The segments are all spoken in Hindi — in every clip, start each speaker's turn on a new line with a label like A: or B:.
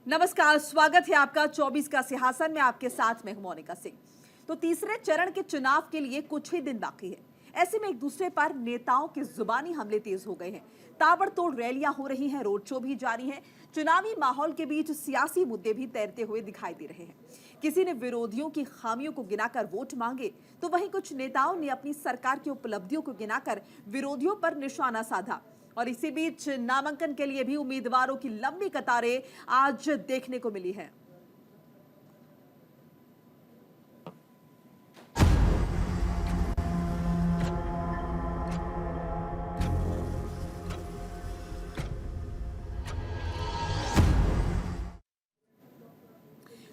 A: नमस्कार, स्वागत है आपका 24 का सिंहासन में। आपके साथ मैं हूं मोनिका सिंह। तो तीसरे चरण के चुनाव के लिए कुछ ही दिन बाकी है। ऐसे में एक दूसरे पर नेताओं के जुबानी हमले तेज हो गए हैं। ताबड़तोड़ रैलियां हो रही हैं, रोड शो भी जारी है। चुनावी माहौल के बीच सियासी मुद्दे भी तैरते हुए दिखाई दे रहे हैं। किसी ने विरोधियों की खामियों को गिनाकर वोट मांगे, तो वहीं कुछ नेताओं ने अपनी सरकार की उपलब्धियों को गिनाकर विरोधियों पर निशाना साधा। और इसी बीच नामांकन के लिए भी उम्मीदवारों की लंबी कतारें आज देखने को मिली है।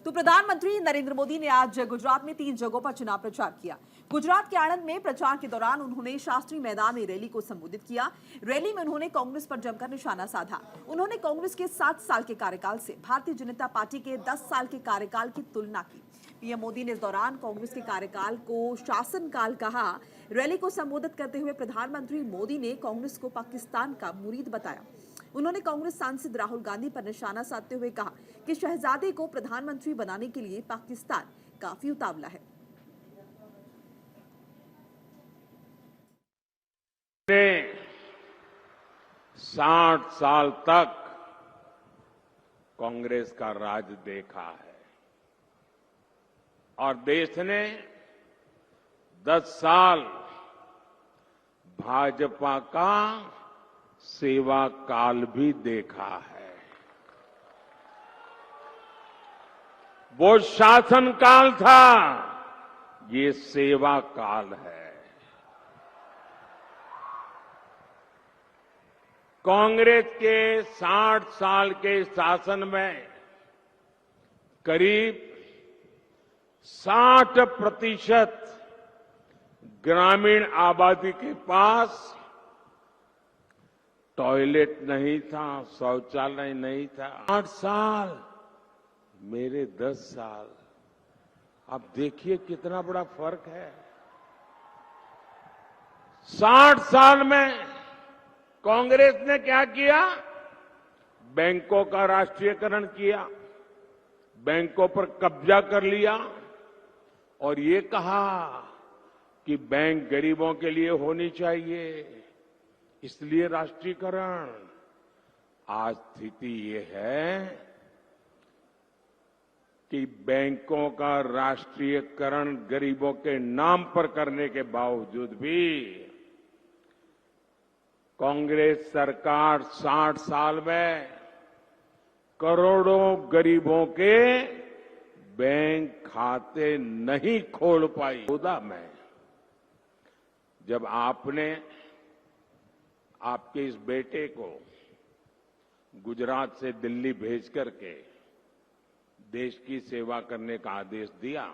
A: तो प्रधानमंत्री नरेंद्र मोदी ने आज गुजरात में 3 जगहों पर चुनाव प्रचार किया। गुजरात के आणंद में प्रचार के दौरान उन्होंने शास्त्री मैदान में रैली को संबोधित किया। रैली में उन्होंने कांग्रेस पर जमकर निशाना साधा। उन्होंने कांग्रेस के 7 साल के कार्यकाल से भारतीय जनता पार्टी के 10 साल के कार्यकाल की तुलना की। पीएम मोदी ने इस दौरान कांग्रेस के कार्यकाल को शासनकाल कहा। रैली को संबोधित करते हुए प्रधानमंत्री मोदी ने कांग्रेस को पाकिस्तान का मुरीद बताया। उन्होंने कांग्रेस सांसद राहुल गांधी पर निशाना साधते हुए कहा कि शहजादे को प्रधानमंत्री बनाने के लिए पाकिस्तान काफी उतावला है।
B: 60 साल तक कांग्रेस का राज देखा है और देश ने 10 साल भाजपा का सेवा काल भी देखा है। वो शासन काल था, ये सेवा काल है। कांग्रेस के 60 साल के शासन में करीब 60% ग्रामीण आबादी के पास टॉयलेट नहीं था, शौचालय नहीं था। 8 साल, मेरे 10 साल। आप देखिए कितना बड़ा फर्क है। 60 साल में कांग्रेस ने क्या किया? बैंकों का राष्ट्रीयकरण किया, बैंकों पर कब्जा कर लिया और ये कहा कि बैंक गरीबों के लिए होनी चाहिए, इसलिए राष्ट्रीयकरण। आज स्थिति ये है कि बैंकों का राष्ट्रीयकरण गरीबों के नाम पर करने के बावजूद भी कांग्रेस सरकार 60 साल में करोड़ों गरीबों के बैंक खाते नहीं खोल पाई। 14 में जब आपने आपके इस बेटे को गुजरात से दिल्ली भेज करके देश की सेवा करने का आदेश दिया,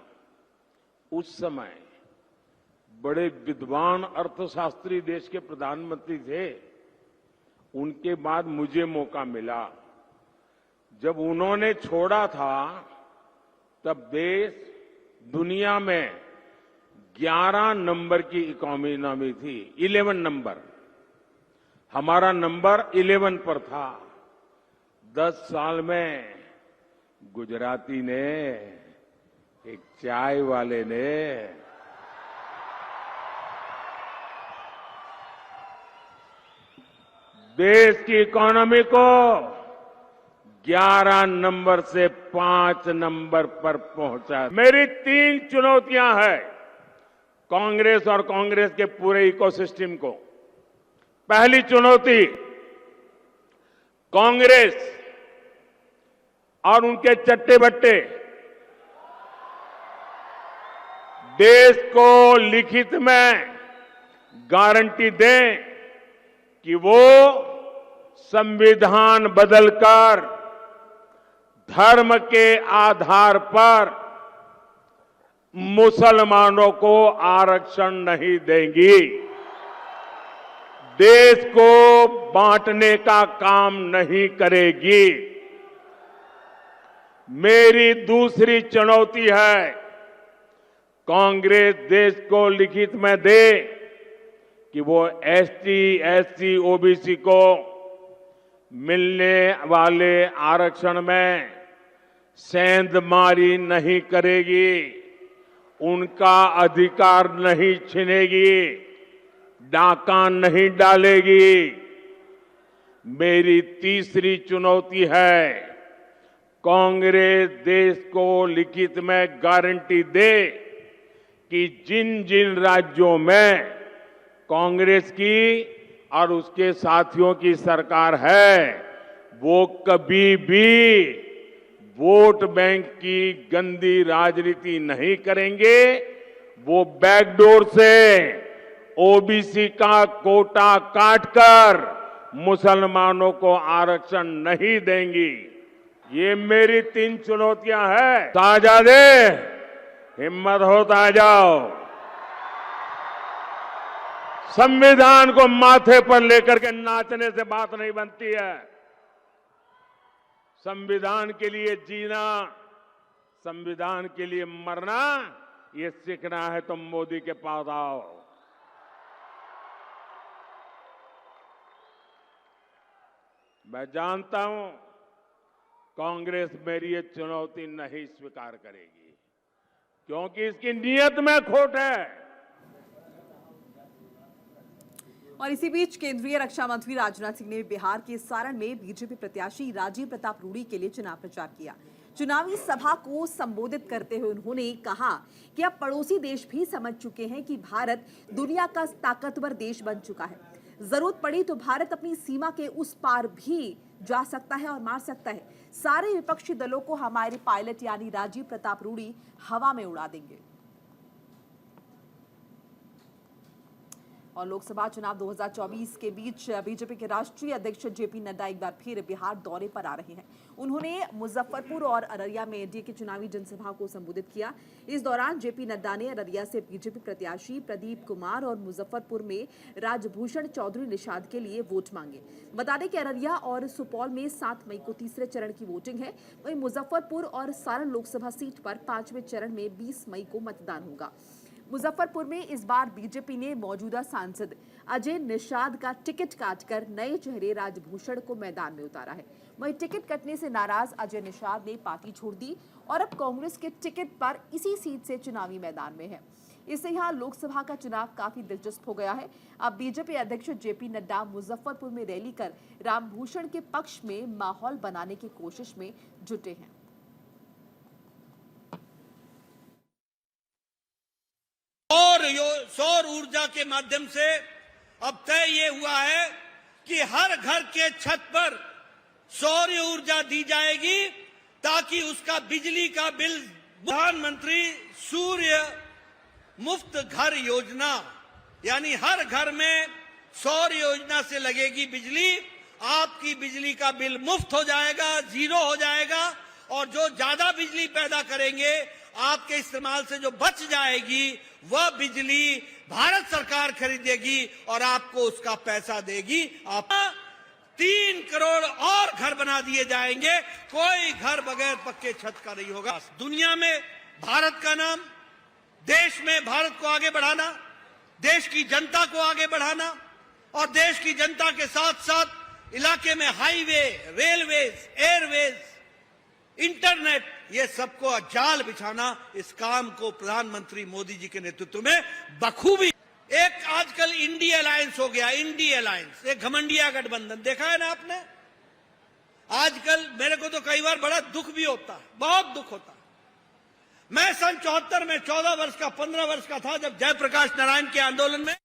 B: उस समय बड़े विद्वान अर्थशास्त्री देश के प्रधानमंत्री थे। उनके बाद मुझे मौका मिला। जब उन्होंने छोड़ा था तब देश दुनिया में 11 नंबर की इकोनॉमी थी, 11 नंबर। हमारा नंबर 11 पर था। 10 साल में गुजराती ने, एक चाय वाले ने देश की इकोनॉमी को 11 नंबर से 5 नंबर पर पहुंचा। मेरी 3 चुनौतियां हैं कांग्रेस और कांग्रेस के पूरे इकोसिस्टम को। पहली चुनौती, कांग्रेस और उनके चट्टे बट्टे देश को लिखित में गारंटी दें कि वो संविधान बदलकर धर्म के आधार पर मुसलमानों को आरक्षण नहीं देंगी, देश को बांटने का काम नहीं करेगी। मेरी दूसरी चुनौती है, कांग्रेस देश को लिखित में दे कि वो एसटी, एससी, ओबीसी को मिलने वाले आरक्षण में सेंधमारी नहीं करेगी, उनका अधिकार नहीं छीनेगी, डाका नहीं डालेगी। मेरी तीसरी चुनौती है, कांग्रेस देश को लिखित में गारंटी दे कि जिन जिन राज्यों में कांग्रेस की और उसके साथियों की सरकार है, वो कभी भी वोट बैंक की गंदी राजनीति नहीं करेंगे। वो बैकडोर से ओबीसी का कोटा काटकर मुसलमानों को आरक्षण नहीं देंगी। ये मेरी 3 चुनौतियां हैं। साजादे, हिम्मत हो तो आ जाओ। संविधान को माथे पर लेकर के नाचने से बात नहीं बनती है। संविधान के लिए जीना, संविधान के लिए मरना, ये सीखना है तो मोदी के पास आओ। मैं जानता हूं कांग्रेस मेरी ये चुनौती नहीं स्वीकार करेगी, क्योंकि इसकी नीयत में खोट है।
A: और इसी बीच केंद्रीय रक्षा मंत्री राजनाथ सिंह ने बिहार के सारण में बीजेपी प्रत्याशी राजीव प्रताप रूडी के लिए चुनाव प्रचार किया। चुनावी सभा को संबोधित करते हुए उन्होंने कहा कि अब पड़ोसी देश भी समझ चुके हैं कि भारत दुनिया का ताकतवर देश बन चुका है। जरूरत पड़ी तो भारत अपनी सीमा के उस पार भी जा सकता है और मार सकता है। सारे विपक्षी दलों को हमारे पायलट यानी राजीव प्रताप रूडी हवा में उड़ा देंगे। और लोकसभा चुनाव 2024 के बीच बीजेपी के राष्ट्रीय अध्यक्ष जेपी नड्डा एक बार फिर बिहार दौरे पर आ रहे हैं। उन्होंने मुजफ्फरपुर और अररिया में एनडीए की चुनावी जनसभा को संबोधित किया। इस दौरान जेपी नड्डा ने अररिया से बीजेपी प्रत्याशी प्रदीप कुमार और मुजफ्फरपुर में राजभूषण चौधरी निषाद के लिए वोट मांगे। बता दें कि अररिया और सुपौल में 7 मई को तीसरे चरण की वोटिंग है। वहीं मुजफ्फरपुर और सारण लोकसभा सीट पर 5वें चरण में 20 मई को मतदान होगा। मुजफ्फरपुर में इस बार बीजेपी ने मौजूदा सांसद अजय निषाद का टिकट काटकर नए चेहरे राजभूषण को मैदान में उतारा है। वहीं टिकट कटने से नाराज अजय निषाद ने पार्टी छोड़ दी और अब कांग्रेस के टिकट पर इसी सीट से चुनावी मैदान में है। इससे यहां लोकसभा का चुनाव काफी दिलचस्प हो गया है। अब बीजेपी अध्यक्ष जेपी नड्डा मुजफ्फरपुर में रैली कर रामभूषण के पक्ष में माहौल बनाने की कोशिश में जुटे हैं।
C: और सौर ऊर्जा के माध्यम से अब तय ये हुआ है कि हर घर के छत पर सौर ऊर्जा दी जाएगी, ताकि उसका बिजली का बिल, प्रधानमंत्री सूर्य मुफ्त घर योजना, यानी हर घर में सौर योजना से लगेगी बिजली, आपकी बिजली का बिल मुफ्त हो जाएगा, 0 हो जाएगा। और जो ज्यादा बिजली पैदा करेंगे, आपके इस्तेमाल से जो बच जाएगी, वह बिजली भारत सरकार खरीदेगी और आपको उसका पैसा देगी। आप 3 करोड़ और घर बना दिए जाएंगे, कोई घर बगैर पक्के छत का नहीं होगा। दुनिया में भारत का नाम, देश में भारत को आगे बढ़ाना, देश की जनता को आगे बढ़ाना और देश की जनता के साथ साथ इलाके में हाईवे, रेलवेज, एयरवेज, इंटरनेट, ये सबको जाल बिछाना, इस काम को प्रधानमंत्री मोदी जी के नेतृत्व में बखूबी। एक आजकल इंडी अलायंस हो गया, इंडी अलायंस, एक घमंडिया गठबंधन, देखा है ना आपने। आजकल मेरे को तो कई बार बड़ा दुख भी होता है, बहुत दुख होता है। मैं सन 74 में 14 वर्ष का, 15 वर्ष का था जब जयप्रकाश नारायण के आंदोलन में।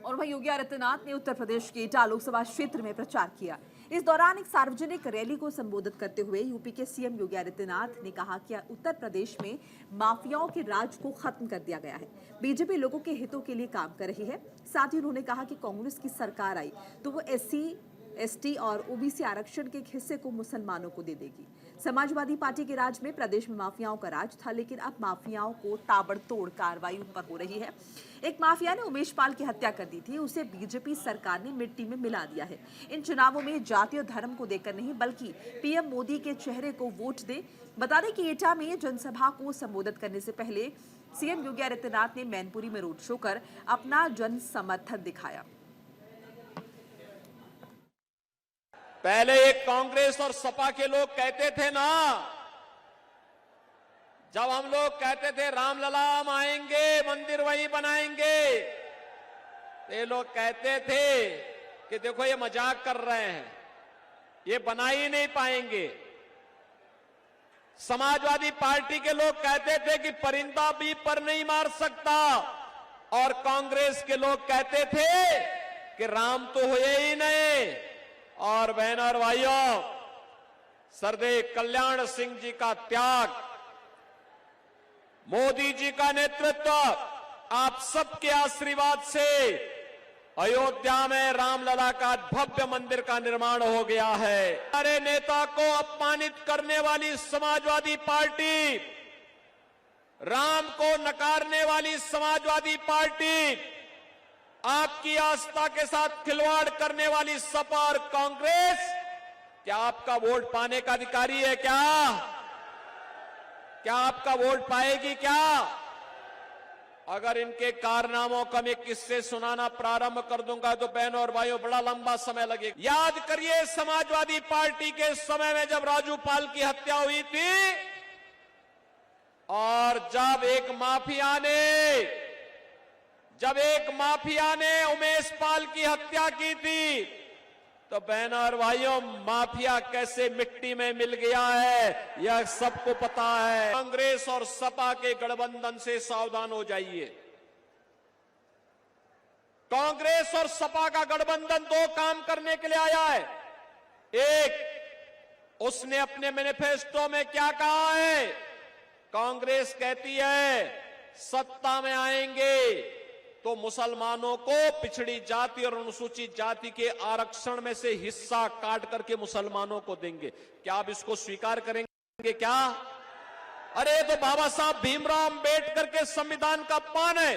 A: और वहीं योगी आदित्यनाथ ने उत्तर प्रदेश के एटा लोकसभा क्षेत्र में प्रचार किया। इस दौरान एक सार्वजनिक रैली को संबोधित करते हुए यूपी के सीएम योगी आदित्यनाथ ने कहा कि उत्तर प्रदेश में माफियाओं के राज को खत्म कर दिया गया है। बीजेपी लोगों के हितों के लिए काम कर रही है। साथ ही उन्होंने कहा कि कांग्रेस की सरकार आई तो वो SC, ST और ओबीसी आरक्षण के एक हिस्से को मुसलमानों को दे देगी। समाजवादी पार्टी के राज में प्रदेश में माफियाओं का राज था, लेकिन अब माफियाओं को ताबड़तोड़ कार्रवाई उन पर हो रही है। एक माफिया ने उमेश पाल की हत्या कर दी थी, उसे बीजेपी सरकार ने मिट्टी में मिला दिया है। इन चुनावों में जाति और धर्म को देखकर नहीं, बल्कि पीएम मोदी के चेहरे को वोट दे। बता दें कि एटा में जनसभा को संबोधित करने से पहले सीएम योगी आदित्यनाथ ने मैनपुरी में रोड शो कर अपना जन समर्थन दिखाया।
D: पहले ये कांग्रेस और सपा के लोग कहते थे ना, जब हम लोग कहते थे रामलला हम आएंगे, मंदिर वहीं बनाएंगे, ये लोग कहते थे कि देखो ये मजाक कर रहे हैं, ये बना ही नहीं पाएंगे। समाजवादी पार्टी के लोग कहते थे कि परिंदा भी पर नहीं मार सकता, और कांग्रेस के लोग कहते थे कि राम तो हुए ही नहीं। और बहनों और भाइयों, सरदेव कल्याण सिंह जी का त्याग, मोदी जी का नेतृत्व, आप सबके आशीर्वाद से अयोध्या में रामलला का भव्य मंदिर का निर्माण हो गया है। हमारे नेता को अपमानित करने वाली समाजवादी पार्टी, राम को नकारने वाली समाजवादी पार्टी, आपकी आस्था के साथ खिलवाड़ करने वाली सपा और कांग्रेस, क्या आपका वोट पाने का अधिकारी है? क्या आपका वोट पाएगी? क्या अगर इनके कारनामों का मैं किस्से सुनाना प्रारंभ कर दूंगा तो बहनों और भाइयों बड़ा लंबा समय लगेगा। याद करिए समाजवादी पार्टी के समय में जब राजू पाल की हत्या हुई थी, और जब एक माफिया ने उमेश पाल की हत्या की थी, तो बहनों और भाइयों माफिया कैसे मिट्टी में मिल गया है यह सबको पता है। कांग्रेस और सपा के गठबंधन से सावधान हो जाइए। कांग्रेस और सपा का गठबंधन दो काम करने के लिए आया है। एक, उसने अपने मैनिफेस्टो में क्या कहा है? कांग्रेस कहती है सत्ता में आएंगे तो मुसलमानों को पिछड़ी जाति और अनुसूचित जाति के आरक्षण में से हिस्सा काट करके मुसलमानों को देंगे। क्या आप इसको स्वीकार करेंगे? क्या? अरे तो बाबा साहब भीमराव अंबेडकर के संविधान का अपमान है।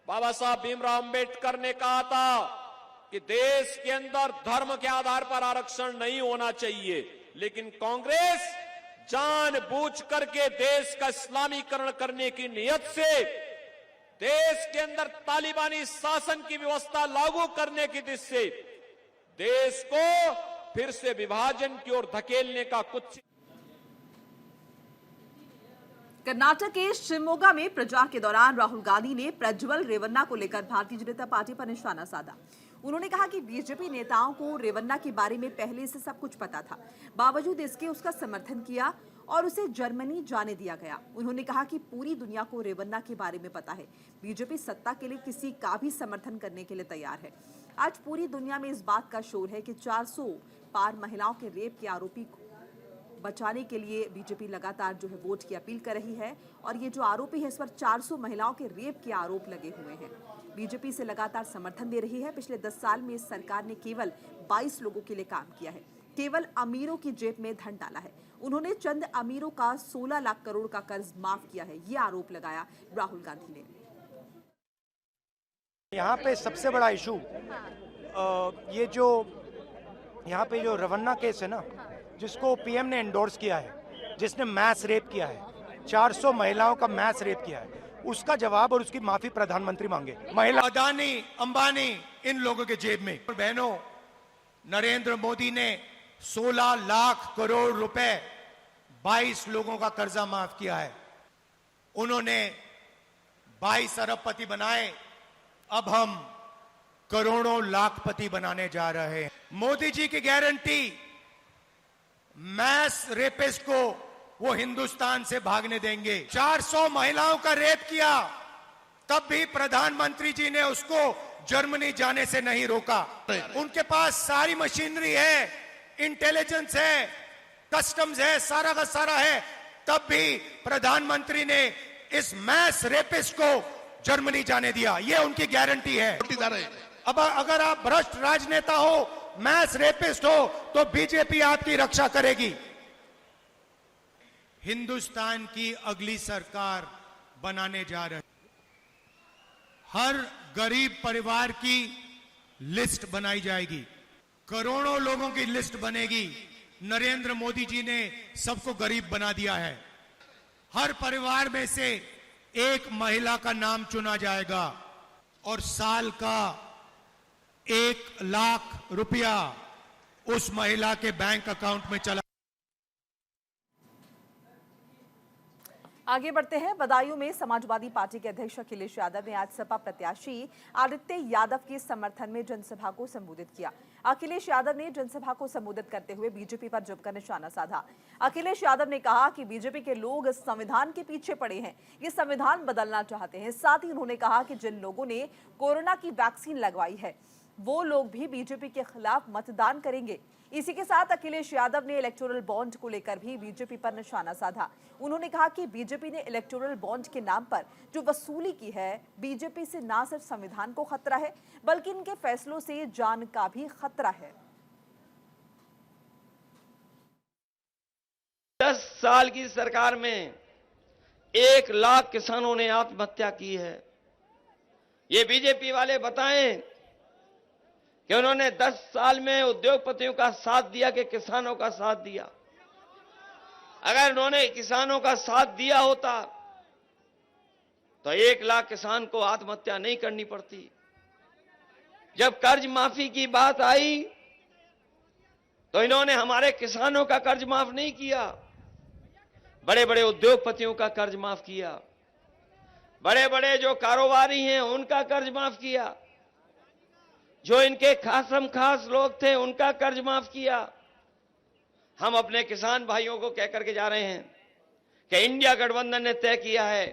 D: बाबा साहब भीमराव अंबेडकर ने कहा था कि देश के अंदर धर्म के आधार पर आरक्षण नहीं होना चाहिए, लेकिन कांग्रेस जानबूझ करके देश का इस्लामीकरण करने की नियत से देश के अंदर तालिबानी शासन की व्यवस्था लागू करने की दिशा से देश को फिर से विभाजन की ओर धकेलने का कुछ।
A: कर्नाटक के शिवमोगा में प्रचार के दौरान राहुल गांधी ने प्रज्वल रेवन्ना को लेकर भारतीय जनता पार्टी पर निशाना साधा। उन्होंने कहा कि बीजेपी नेताओं को रेवन्ना के बारे में पहले से सब कुछ पता था, बावजूद इसके उसका समर्थन किया और उसे जर्मनी जाने दिया गया। उन्होंने कहा कि पूरी दुनिया को रेवन्ना के बारे में पता है, बीजेपी सत्ता के लिए किसी का भी समर्थन करने के लिए तैयार है। आज पूरी दुनिया में इस बात का शोर है कि 400 पार महिलाओं के रेप के आरोपी को बचाने के लिए बीजेपी लगातार जो है वोट की अपील कर रही है, और ये जो आरोपी है इस पर 400 महिलाओं के रेप के आरोप लगे हुए हैं। बीजेपी से लगातार समर्थन दे रही है। पिछले 10 साल में इस सरकार ने केवल 22 लोगों के लिए काम किया है, केवल अमीरों की जेब में धन डाला है। उन्होंने चंद अमीरों का 16 लाख करोड़ का कर्ज माफ किया है, ये आरोप लगाया राहुल गांधी ने।
E: यहाँ पे सबसे बड़ा इशू ये जो यहाँ पे जो रेवन्ना केस है ना, जिसको पीएम ने एंडोर्स किया है, जिसने मैस रेप किया है, 400 महिलाओं का मैस रेप किया है, उसका जवाब और उसकी माफी प्रधानमंत्री मांगे। महिला अदानी अंबानी इन लोगों के जेब में। बहनों, नरेंद्र मोदी ने 16 लाख करोड़ रुपए 22 लोगों का कर्जा माफ किया है। उन्होंने 22 अरबपति बनाए, अब हम करोड़ों लाखपति बनाने जा रहे हैं। मोदी जी की गारंटी, मैस रेपिस्ट को वो हिंदुस्तान से भागने देंगे। 400 महिलाओं का रेप किया, तब भी प्रधानमंत्री जी ने उसको जर्मनी जाने से नहीं रोका। उनके पास सारी मशीनरी है, इंटेलिजेंस है, कस्टम्स है, सारा का सारा है, तब भी प्रधानमंत्री ने इस मैस रेपिस्ट को जर्मनी जाने दिया। ये उनकी गारंटी है। अब अगर आप भ्रष्ट राजनेता हो, मैस रेपिस्ट हो, तो बीजेपी आपकी रक्षा करेगी। हिंदुस्तान की अगली सरकार बनाने जा रहे, हर गरीब परिवार की लिस्ट बनाई जाएगी, करोड़ों लोगों की लिस्ट बनेगी। नरेंद्र मोदी जी ने सबको गरीब बना दिया है। हर परिवार में से एक महिला का नाम चुना जाएगा और साल का 1 लाख रुपया उस महिला के बैंक अकाउंट में चला।
A: आगे बढ़ते हैं। बदायूं में समाजवादी पार्टी के अध्यक्ष अखिलेश यादव ने आज सपा प्रत्याशी आदित्य यादव के समर्थन में जनसभा को संबोधित किया। अखिलेश यादव ने जनसभा को संबोधित करते हुए बीजेपी पर जमकर निशाना साधा। अखिलेश यादव ने कहा कि बीजेपी के लोग संविधान के पीछे पड़े हैं, ये संविधान बदलना चाहते हैं। साथ ही उन्होंने कहा कि जिन लोगों ने कोरोना की वैक्सीन लगवाई है वो लोग भी बीजेपी के खिलाफ मतदान करेंगे। इसी के साथ अखिलेश यादव ने इलेक्टोरल बॉन्ड को लेकर भी बीजेपी पर निशाना साधा। उन्होंने कहा कि बीजेपी ने इलेक्टोरल बॉन्ड के नाम पर जो वसूली की है, बीजेपी से ना सिर्फ संविधान को खतरा है बल्कि इनके फैसलों से जान का भी खतरा है।
F: 10 साल की सरकार में 1 लाख किसानों ने आत्महत्या की है। ये बीजेपी वाले बताएं कि उन्होंने 10 साल में उद्योगपतियों का साथ दिया कि किसानों का साथ दिया। अगर उन्होंने किसानों का साथ दिया होता तो 1 लाख किसान को आत्महत्या नहीं करनी पड़ती। जब कर्ज माफी की बात आई तो इन्होंने हमारे किसानों का कर्ज माफ नहीं किया, बड़े बड़े उद्योगपतियों का कर्ज माफ किया, बड़े बड़े जो कारोबारी हैं उनका कर्ज माफ किया, जो इनके खासम खास लोग थे उनका कर्ज माफ किया। हम अपने किसान भाइयों को कह करके जा रहे हैं कि इंडिया गठबंधन ने तय किया है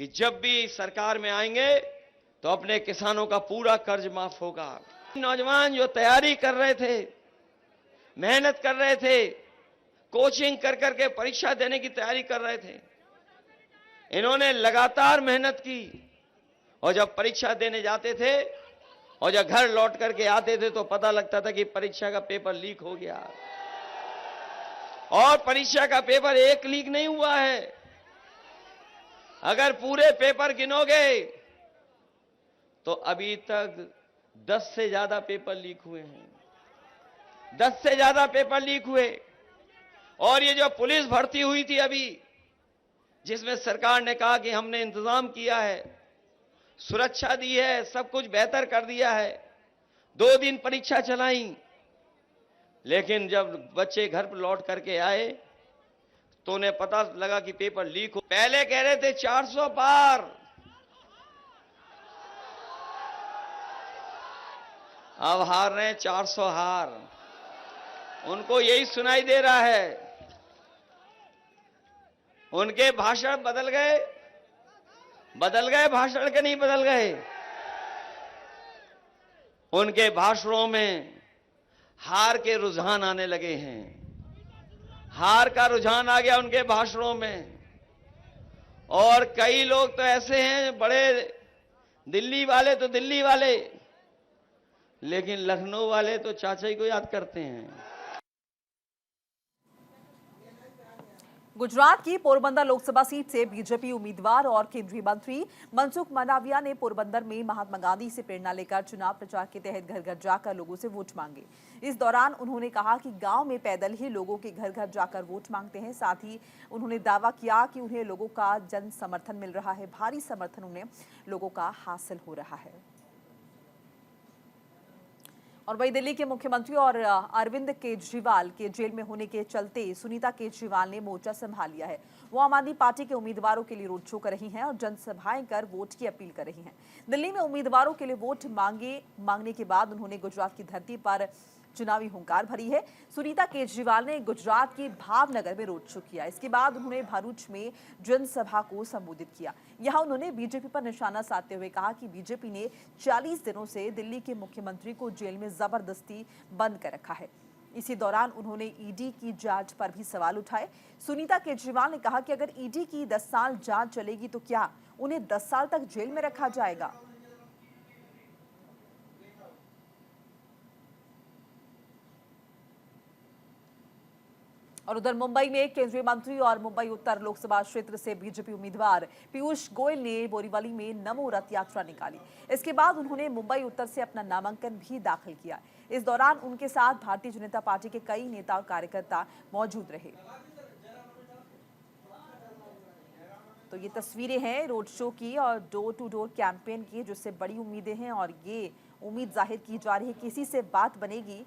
F: कि जब भी सरकार में आएंगे तो अपने किसानों का पूरा कर्ज माफ होगा। नौजवान जो तैयारी कर रहे थे, मेहनत कर रहे थे, कोचिंग कर करके परीक्षा देने की तैयारी कर रहे थे, इन्होंने लगातार मेहनत की और जब परीक्षा देने जाते थे और जब घर लौट करके आते थे तो पता लगता था कि परीक्षा का पेपर लीक हो गया। और परीक्षा का पेपर एक लीक नहीं हुआ है, अगर पूरे पेपर गिनोगे तो अभी तक 10 से ज्यादा पेपर लीक हुए हैं, 10 से ज्यादा पेपर लीक हुए। और ये जो पुलिस भर्ती हुई थी अभी, जिसमें सरकार ने कहा कि हमने इंतजाम किया है, सुरक्षा दी है, सब कुछ बेहतर कर दिया है, 2 दिन परीक्षा चलाई, लेकिन जब बच्चे घर पर लौट करके आए तो उन्हें पता लगा कि पेपर लीक हो। पहले कह रहे थे 400 पार, अब हार रहे हैं 400 हार। उनको यही सुनाई दे रहा है। उनके भाषण बदल गए भाषण के नहीं बदल गए। उनके भाषणों में हार के रुझान आने लगे हैं, हार का रुझान आ गया उनके भाषणों में। और कई लोग तो ऐसे हैं, बड़े दिल्ली वाले तो दिल्ली वाले, लेकिन लखनऊ वाले तो चाचा जी को याद करते हैं।
A: गुजरात की पोरबंदर लोकसभा सीट से बीजेपी उम्मीदवार और केंद्रीय मंत्री मनसुख मंडाविया ने पोरबंदर में महात्मा गांधी से प्रेरणा लेकर चुनाव प्रचार के तहत घर घर जाकर लोगों से वोट मांगे। इस दौरान उन्होंने कहा कि गांव में पैदल ही लोगों के घर घर जाकर वोट मांगते हैं। साथ ही उन्होंने दावा किया कि उन्हें लोगों का जन समर्थन मिल रहा है, भारी समर्थन उन्हें लोगों का हासिल हो रहा है। और वही दिल्ली के मुख्यमंत्री और अरविंद केजरीवाल के जेल में होने के चलते सुनीता केजरीवाल ने मोर्चा संभाल लिया है। वो आम आदमी पार्टी के उम्मीदवारों के लिए रोड शो कर रही हैं और जनसभाएं कर वोट की अपील कर रही हैं। दिल्ली में उम्मीदवारों के लिए वोट मांगने के बाद उन्होंने गुजरात की धरती पर चुनावी हुंकार भरी है। सुनीता केजरीवाल ने गुजरात के भावनगर में रोड शो किया। इसके बाद उन्होंने भरूच में जनसभा को संबोधित किया। यहां उन्होंने बीजेपी पर निशाना साधते हुए कहा कि बीजेपी ने 40 दिनों से दिल्ली के मुख्यमंत्री को जेल में जबरदस्ती बंद कर रखा है। इसी दौरान उन्होंने ईडी की जांच पर भी सवाल उठाए। सुनीता केजरीवाल ने कहा कि अगर ईडी की 10 साल जांच चलेगी तो क्या उन्हें 10 साल तक जेल में रखा जाएगा। और उधर मुंबई में केंद्रीय मंत्री और मुंबई उत्तर लोकसभा क्षेत्र से बीजेपी उम्मीदवार पीयूष गोयल ने बोरीवली में नमो रथ यात्रा निकाली। इसके बाद उन्होंने मुंबई उत्तर से अपना नामांकन भी दाखिल किया। इस दौरान उनके साथ भारतीय जनता पार्टी के कई नेता और कार्यकर्ता मौजूद रहे। तो ये तस्वीरें हैं रोड शो की और डोर टू डोर कैंपेन की, जिससे बड़ी उम्मीदें हैं और ये उम्मीद जाहिर की जा रही है कि इसी से बात बनेगी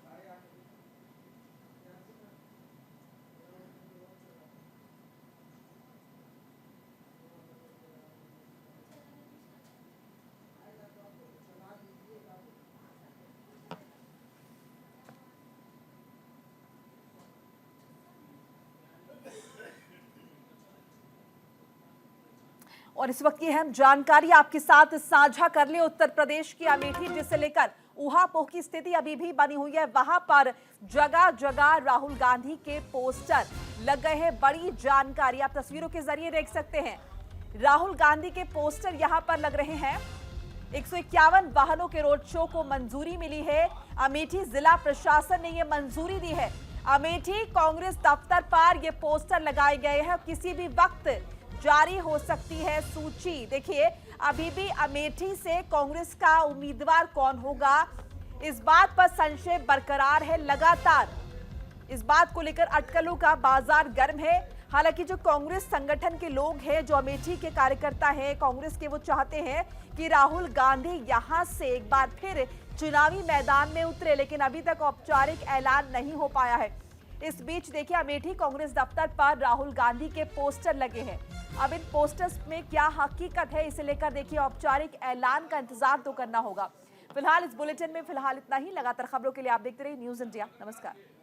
A: और इस वक्त की अहम जानकारी आपके साथ साझा कर ले। उत्तर प्रदेश की अमेठी, जिसे लेकर ऊहापोह की स्थिति अभी भी बनी हुई है। वहां पर जगह जगह राहुल गांधी के पोस्टर लग गए हैं। बड़ी जानकारी आप तस्वीरों के जरिए देख सकते हैं। राहुल गांधी के पोस्टर यहां पर लग रहे हैं। 151 वाहनों के रोड शो को मंजूरी मिली है। अमेठी जिला प्रशासन ने यह मंजूरी दी है। अमेठी कांग्रेस दफ्तर पर ये पोस्टर लगाए गए हैं। किसी भी वक्त जारी हो सकती है सूची। देखिए, अभी भी अमेठी से कांग्रेस का उम्मीदवार कौन होगा, इस बात पर संशय बरकरार है। लगातार इस बात को लेकर अटकलों का बाजार गर्म है। हालांकि जो कांग्रेस संगठन के लोग हैं, जो अमेठी के कार्यकर्ता हैं कांग्रेस के, वो चाहते हैं कि राहुल गांधी यहां से एक बार फिर चुनावी मैदान में उतरे, लेकिन अभी तक औपचारिक ऐलान नहीं हो पाया है। इस बीच देखिए, अमेठी कांग्रेस दफ्तर पर राहुल गांधी के पोस्टर लगे हैं। अब इन पोस्टर्स में क्या हकीकत है, इसे लेकर देखिए औपचारिक ऐलान का इंतजार तो करना होगा। फिलहाल इस बुलेटिन में इतना ही। लगातार खबरों के लिए आप देखते रहिए न्यूज़ इंडिया। नमस्कार।